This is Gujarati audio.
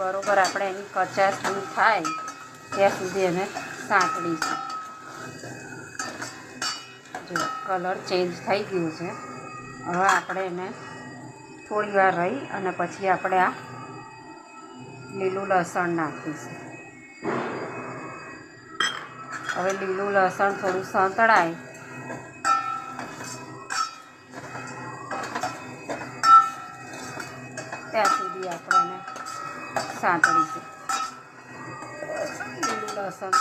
બરોબર આપણે એની કચાશ દૂર થાય ત્યાં સુધી એને સાંતળીશું. જો કલર ચેન્જ થઈ ગયો છે. હવે આપણે એને થોડી વાર રહી અને પછી આપણે આ લીલું લસણ નાખીશું. હવે લીલું લસણ થોડું સંતળાય ત્યાં સુધી આપણે એને સાંતળીશું. લીલું લસણ